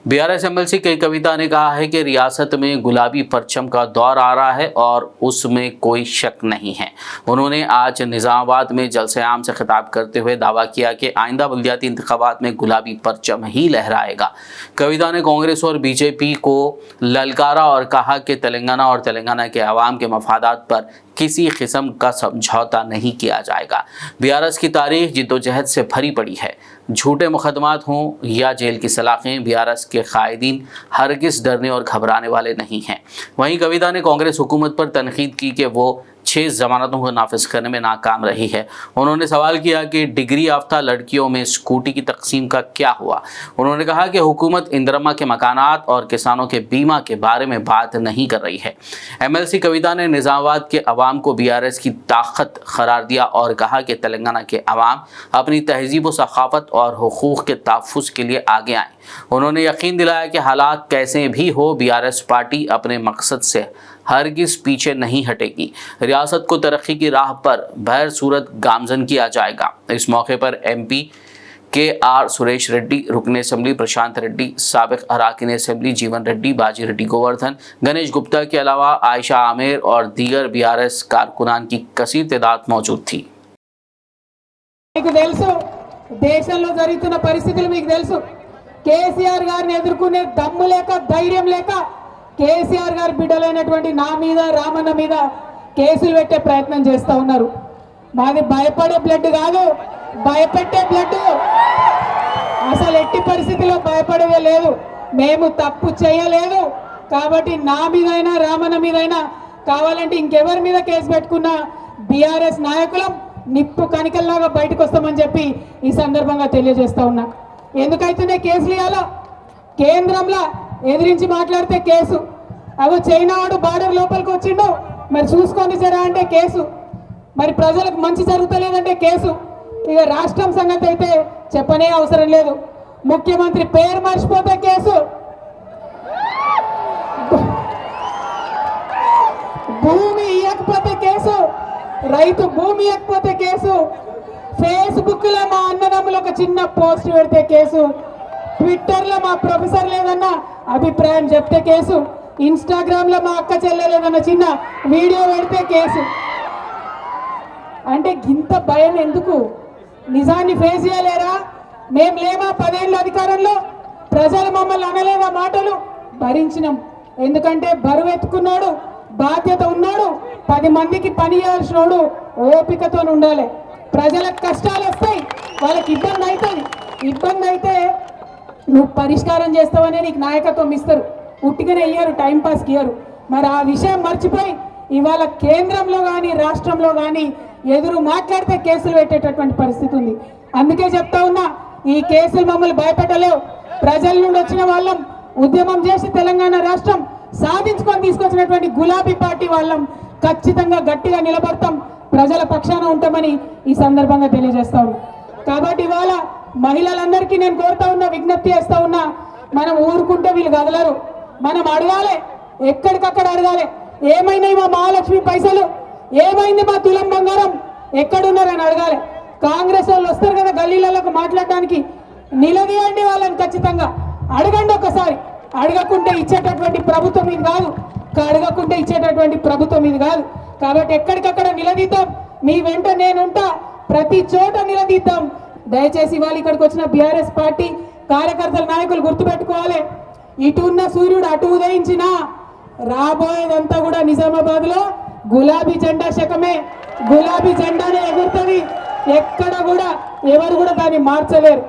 BRS MLC के कविता ने कहा है कि रियासत में गुलाबी परचम का दौर आ रहा है और उसमें कोई शक नहीं है। उन्होंने आज निजामाबाद में जलसे-आम से खिताब करते हुए दावा किया कि आइंदा बल्दियाती इंतखाबात में गुलाबी परचम ही लहराएगा। कविता ने कांग्रेस और बीजेपी को ललकारा और कहा कि तेलंगाना और तेलंगाना के अवाम के मफादात पर किसी किस्म का समझौता नहीं किया जाएगा। बीआरएस की तारीख जिद्दोजहद से भरी पड़ी है। झूठे मुकदमात हों या जेल की सलाखें, बीआरएस के कायदीन हरगिज़ डरने और घबराने वाले नहीं हैं। वहीं कविता ने कांग्रेस हुकूमत पर तनकीद की कि वो 6 जमानतों को नाफिज करने में नाकाम रही है। उन्होंने सवाल किया कि डिग्री याफ्ता लड़कियों में स्कूटी की तकसीम का क्या हुआ। उन्होंने कहा कि हुकूमत इंदिरमा के मकानात और किसानों के बीमा के बारे में बात नहीं कर रही है। एमएलसी कविता ने निजामाबाद के अवाम को बीआरएस की ताकत करार दिया और कहा कि तेलंगाना के अवाम अपनी तहजीब व सखाफत और हुकूक के तहफ़्फ़ुज़ के लिए आगे आएँ। उन्होंने यकीन दिलाया कि हालात कैसे भी हो, बीआरएस पार्टी अपने मकसद से हरगिज़ पीछे नहीं हटेगी। रियासत को तरक्की की राह पर बहर सूरत गामजन किया जाएगा। इस मौके पर MP KR सुरेश रेड्डी, रुकने असेंबली प्रशांत रेड्डी, साबिक अराकीन असेंबली जीवन रेड्डी, बाजी रेड्डी गोवर्धन, गणेश गुप्ता के अलावा आयशा आमिर और दीगर बीआरएस कारकुनान की कसीर तादाद मौजूद थी। దేశంలో జరుగుతున్న పరిస్థితులు మీకు తెలుసు। కేసీఆర్ గారిని ఎదుర్కొనే దమ్ము లేక ధైర్యం లేక కేసీఆర్ గారి బిడ్డలైనటువంటి నా మీద రామన్న మీద కేసులు పెట్టే ప్రయత్నం చేస్తూ ఉన్నారు। మాది భయపడే బ్లడ్ కాదు, భయపెట్టే బ్లడ్। అసలు ఎట్టి పరిస్థితిలో భయపడేదే లేదు। మేము తప్పు చేయలేదు కాబట్టి నా మీదైనా రామన్న మీదైనా కావాలంటే ఇంకెవరి మీద కేసు పెట్టుకున్నా బీఆర్ఎస్ నాయకులం నిప్పు కనికల్లాగా బయటకు వస్తామని చెప్పి ఈ సందర్భంగా తెలియజేస్తా ఉన్నా। ఎందుకైతేనే కేసులు ఇవ్వాలా? కేంద్రంలో ఎదిరించి మాట్లాడితే కేసు, అవి చైనా వాడు బార్డర్ లోపలికి వచ్చిండు మరి చూసుకొని సరే అంటే కేసు, మరి ప్రజలకు మంచి జరుగుతలేదంటే కేసు। ఇక రాష్ట్రం సంగతి అయితే చెప్పనే అవసరం లేదు। ముఖ్యమంత్రి పేరు మర్చిపోతే కేసు, భూమి ఇవ్వకపోతే కేసు, రైతు భూమి ఇవ్వకపోతే కేసు, ఫేస్బుక్ లో మా అన్నదమ్ములు ఒక చిన్న పోస్ట్ పెడితే కేసు, ట్విట్టర్ లో మా ప్రొఫెసర్ లేదన్న అభిప్రాయం చెప్తే కేసు, ఇన్స్టాగ్రామ్ లో మా అక్క చెల్లెలేదన్న చిన్న వీడియో పెడితే కేసు। అంటే ఇంత భయం ఎందుకు? నిజాన్ని ఫేస్ చేయలేరా? మేము లేమా 10 ఏళ్ళ అధికారంలో? ప్రజలు మమ్మల్ని అనలేదా మాటలు? భరించినాం। ఎందుకంటే బరువు ఎత్తుకున్నాడు, బాధ్యత ఉన్నాడు, 10 మందికి పని చేయాల్సినోడు ఓపికతో ఉండాలి। ప్రజలకు కష్టాలు వస్తాయి, వాళ్ళకి ఇబ్బంది అవుతుంది। ఇబ్బంది అయితే నువ్వు పరిష్కారం చేస్తావనే నీకు నాయకత్వం ఇస్తారు, ఉట్టిగానే ఇయ్యరు, టైంపాస్కి ఇయ్యరు। మరి ఆ విషయం మర్చిపోయి ఇవాళ కేంద్రంలో కానీ రాష్ట్రంలో కానీ ఎదురు మాట్లాడితే కేసులు పెట్టేటటువంటి పరిస్థితి ఉంది। అందుకే చెప్తా ఉన్నా, ఈ కేసులు మమ్మల్ని భయపెట్టలేవు। ప్రజల నుండి వచ్చిన వాళ్ళం, ఉద్యమం చేసి తెలంగాణ రాష్ట్రం సాధించుకొని తీసుకొచ్చినటువంటి గులాబీ పార్టీ వాళ్ళం ఖచ్చితంగా గట్టిగా నిలబడతాం, ప్రజల పక్షాన ఉంటామని ఈ సందర్భంగా తెలియజేస్తా ఉన్నా। కాబట్టి ఇవాళ మహిళలందరికీ నేను కోరుతా ఉన్నా, విజ్ఞప్తి చేస్తా ఉన్నా, మనం ఊరుకుంటే వీళ్ళు కదలరు, మనం అడగాలి, ఎక్కడికక్కడ అడగాలి। ఏమైనాయి మా మహాలక్ష్మి పైసలు, ఏమైంది మా తులం బంగారం, ఎక్కడున్నారని అడగాలి। కాంగ్రెస్ వాళ్ళు వస్తారు కదా గల్లీలకు మాట్లాడడానికి, నిలదీయండి వాళ్ళని, ఖచ్చితంగా అడగండి ఒకసారి। అడగకుంటే ఇచ్చేటటువంటి ప్రభుత్వం ఇది కాదు, అడగకుంటే ఇచ్చేటటువంటి ప్రభుత్వం ఇది కాదు। కాబట్టి ఎక్కడికక్కడ నిలదీద్దాం, మీ వెంట నేనుంటా, ప్రతి చోట నిలదీద్దాం। దయచేసి ఇవాళ ఇక్కడికి వచ్చిన బీఆర్ఎస్ పార్టీ కార్యకర్తల నాయకులు గుర్తుపెట్టుకోవాలి, ఇటు ఉన్న సూర్యుడు అటు ఉదయించినా రాబోయేదంతా కూడా నిజామాబాద్ లో గులాబీ జెండా శకమే, గులాబీ జెండానే ఎగురుతుంది। ఎక్కడ కూడా ఎవరు కూడా దాన్ని మార్చలేరు।